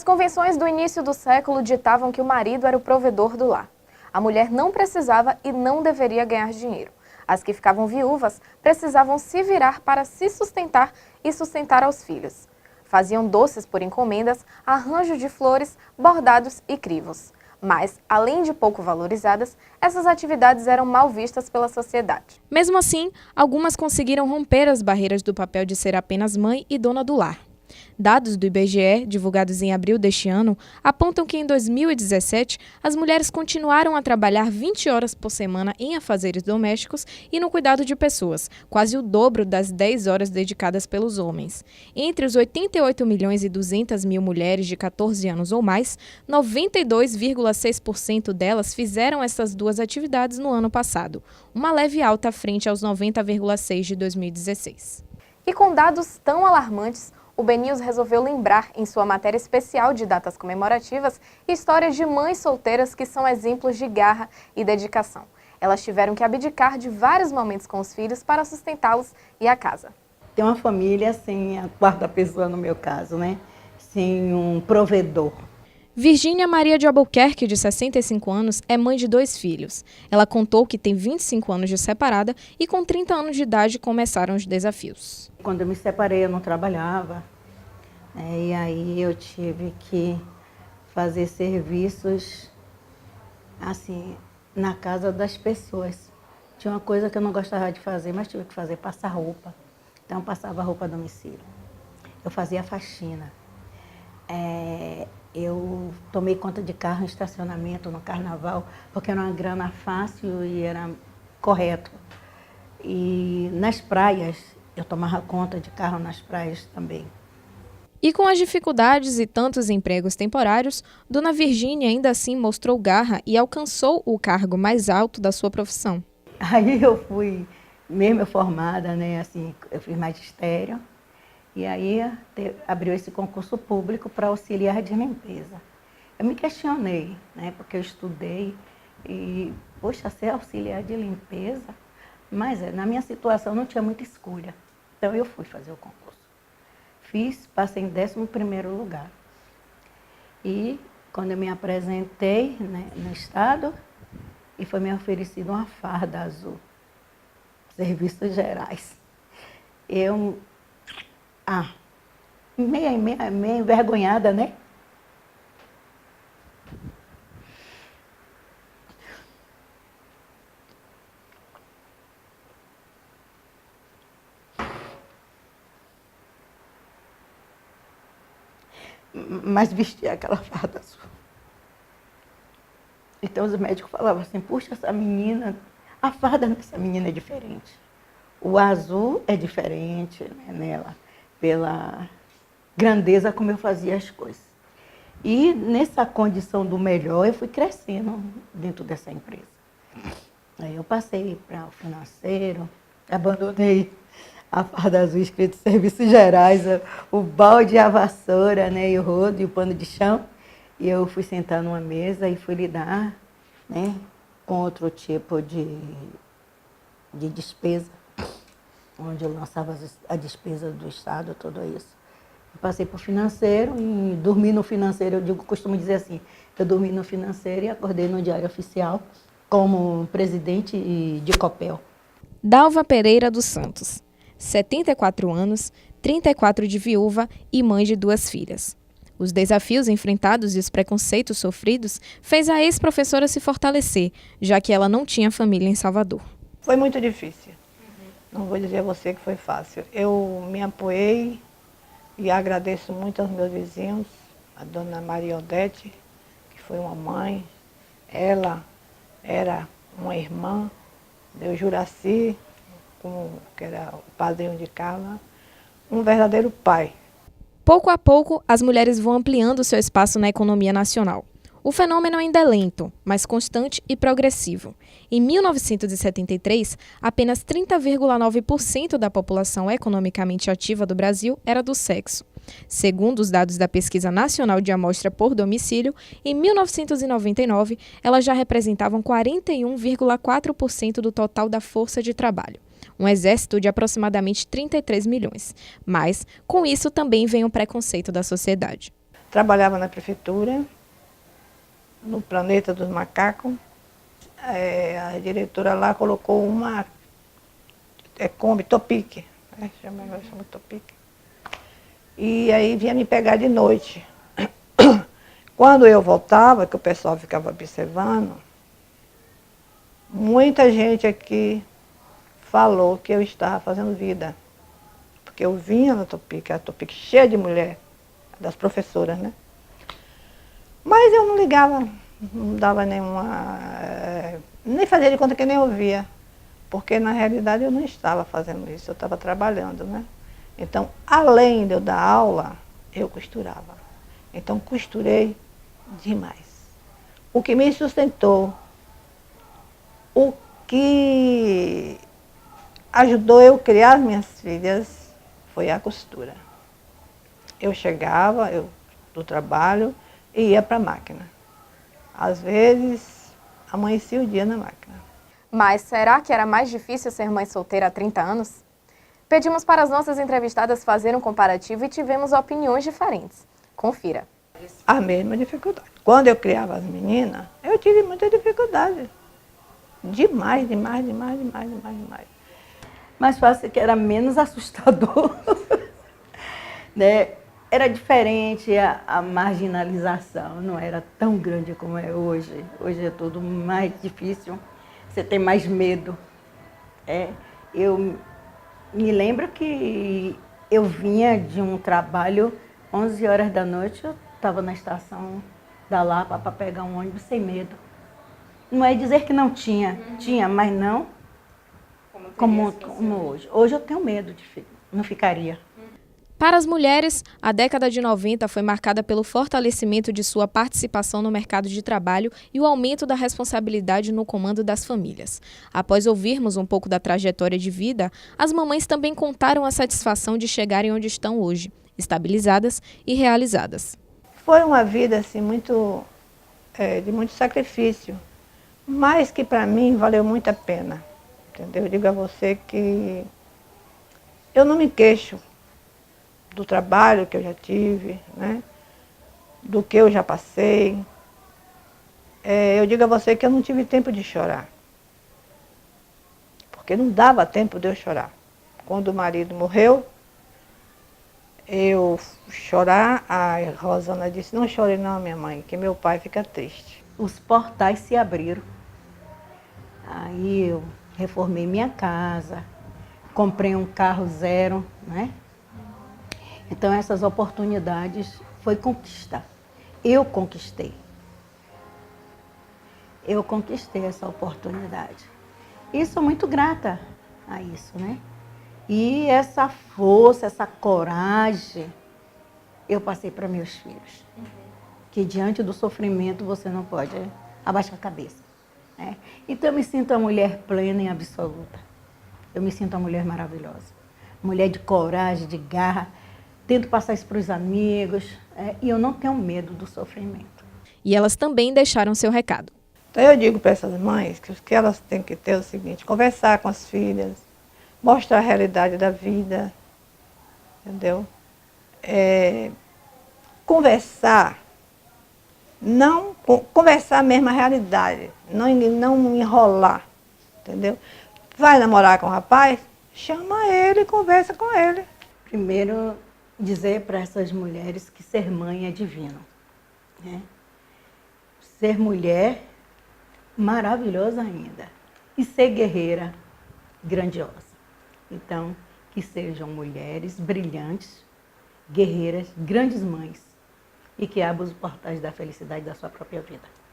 convenções do início do século ditavam que o marido era o provedor do lar. A mulher não precisava e não deveria ganhar dinheiro. As que ficavam viúvas precisavam se virar para se sustentar e sustentar aos filhos. Faziam doces por encomendas, arranjo de flores, bordados e crivos. Mas, além de pouco valorizadas, essas atividades eram mal vistas pela sociedade. Mesmo assim, algumas conseguiram romper as barreiras do papel de ser apenas mãe e dona do lar. Dados do IBGE, divulgados em abril deste ano, apontam que em 2017, as mulheres continuaram a trabalhar 20 horas por semana em afazeres domésticos e no cuidado de pessoas, quase o dobro das 10 horas dedicadas pelos homens. Entre os 88 milhões e 200 mil mulheres de 14 anos ou mais, 92,6% delas fizeram essas duas atividades no ano passado, uma leve alta frente aos 90,6% de 2016. E com dados tão alarmantes, o BNews resolveu lembrar, em sua matéria especial de datas comemorativas, histórias de mães solteiras que são exemplos de garra e dedicação. Elas tiveram que abdicar de vários momentos com os filhos para sustentá-los e a casa. Tem uma família sem a quarta pessoa, no meu caso, né? Sem um provedor. Virgínia Maria de Albuquerque, de 65 anos, é mãe de 2 filhos. Ela contou que tem 25 anos de separada e com 30 anos de idade começaram os desafios. Quando eu me separei, eu não trabalhava, né? E aí eu tive que fazer serviços, assim, na casa das pessoas. Tinha uma coisa que eu não gostava de fazer, mas tive que fazer, passar roupa. Então, eu passava roupa a domicílio. Eu fazia faxina. Eu tomei conta de carro em estacionamento no carnaval, porque era uma grana fácil e era correto. E nas praias, eu tomava conta de carro nas praias também. E com as dificuldades e tantos empregos temporários, Dona Virgínia ainda assim mostrou garra e alcançou o cargo mais alto da sua profissão. Aí eu fui, mesmo formada, né, assim, eu fiz magistério. E aí abriu esse concurso público para auxiliar de limpeza. Eu me questionei, né, porque eu estudei e, poxa, ser auxiliar de limpeza, mas na minha situação não tinha muita escolha. Então eu fui fazer o concurso. Fiz, passei em 11º lugar. E quando eu me apresentei, né, no estado, e foi me oferecido uma farda azul, serviços gerais. Eu meio envergonhada, né? Mas vesti aquela farda azul. Então os médicos falavam assim, puxa, essa menina, a farda dessa menina é diferente. O azul é diferente, né, nela, pela grandeza como eu fazia as coisas. E nessa condição do melhor, eu fui crescendo dentro dessa empresa. Aí eu passei para o financeiro, abandonei a farda azul escrito Serviços Gerais, o balde, a vassoura, né, e o rodo e o pano de chão. E eu fui sentar numa mesa e fui lidar, né, com outro tipo de despesa, onde eu lançava a despesa do Estado, tudo isso. Eu passei para o financeiro e dormi no financeiro, eu costumo dizer assim, eu dormi no financeiro e acordei no Diário Oficial como presidente de Copel. Dalva Pereira dos Santos, 74 anos, 34 de viúva e mãe de 2 filhas. Os desafios enfrentados e os preconceitos sofridos fez a ex-professora se fortalecer, já que ela não tinha família em Salvador. Foi muito difícil. Não vou dizer a você que foi fácil. Eu me apoiei e agradeço muito aos meus vizinhos, a dona Maria Odete, que foi uma mãe, ela era uma irmã, o Juraci, que era o padrinho de Carla, um verdadeiro pai. Pouco a pouco, as mulheres vão ampliando seu espaço na economia nacional. O fenômeno ainda é lento, mas constante e progressivo. Em 1973, apenas 30,9% da população economicamente ativa do Brasil era do sexo. Segundo os dados da Pesquisa Nacional de Amostra por Domicílio, em 1999, elas já representavam 41,4% do total da força de trabalho. Um exército de aproximadamente 33 milhões. Mas, com isso, também vem o preconceito da sociedade. trabalhava na prefeitura, no Planeta dos Macacos. A diretora lá colocou uma Kombi Topic, chama Topic. E aí vinha me pegar de noite. Quando eu voltava, que o pessoal ficava observando, muita gente aqui falou que eu estava fazendo vida. Porque eu vinha na Topic, a Topic cheia de mulher, das professoras, né? Mas eu não ligava, não dava nenhuma... nem fazia de conta que nem ouvia. Porque na realidade eu não estava fazendo isso, eu estava trabalhando, né? Então, além de eu dar aula, eu costurava. Então, costurei demais. O que me sustentou, o que ajudou eu a criar as minhas filhas foi a costura. Eu chegava do trabalho e ia para a máquina. Às vezes, amanhecia o dia na máquina. Mas será que era mais difícil ser mãe solteira há 30 anos? Pedimos para as nossas entrevistadas fazerem um comparativo e tivemos opiniões diferentes. Confira. A mesma dificuldade. Quando eu criava as meninas, eu tive muita dificuldade. Demais. Mais fácil que era menos assustador. Né? Era diferente a marginalização, não era tão grande como é hoje. Hoje é tudo mais difícil, você tem mais medo. Eu me lembro que eu vinha de um trabalho, 11 horas da noite, eu estava na estação da Lapa para pegar um ônibus sem medo. Não é dizer que não tinha, tinha, mas não como hoje. Hoje eu tenho medo de filho, não ficaria. Para as mulheres, a década de 90 foi marcada pelo fortalecimento de sua participação no mercado de trabalho e o aumento da responsabilidade no comando das famílias. Após ouvirmos um pouco da trajetória de vida, as mamães também contaram a satisfação de chegarem onde estão hoje, estabilizadas e realizadas. Foi uma vida assim, de muito sacrifício, mas que para mim valeu muito a pena. Entendeu? Eu digo a você que eu não me queixo do trabalho que eu já tive, né? Do que eu já passei. Eu digo a você que eu não tive tempo de chorar. Porque não dava tempo de eu chorar. Quando o marido morreu, eu chorar, a Rosana disse, não chore não, minha mãe, que meu pai fica triste. Os portais se abriram. Aí eu reformei minha casa, comprei um carro zero, né? Então essas oportunidades foi conquistar. Eu conquistei essa oportunidade. E sou muito grata a isso, né? E essa força, essa coragem, eu passei para meus filhos. Que diante do sofrimento você não pode abaixar a cabeça. Né? Então eu me sinto uma mulher plena e absoluta. Eu me sinto uma mulher maravilhosa. Mulher de coragem, de garra. Tento passar isso para os amigos. E eu não tenho medo do sofrimento. E elas também deixaram seu recado. Então eu digo para essas mães que o que elas têm que ter é o seguinte, conversar com as filhas, mostrar a realidade da vida, entendeu? Conversar, não conversar mesmo a realidade, não enrolar, entendeu? Vai namorar com o rapaz? Chama ele e conversa com ele. Primeiro, dizer para essas mulheres que ser mãe é divino. Né? Ser mulher, maravilhosa ainda. E ser guerreira, grandiosa. Então, que sejam mulheres brilhantes, guerreiras, grandes mães. E que abram os portais da felicidade da sua própria vida.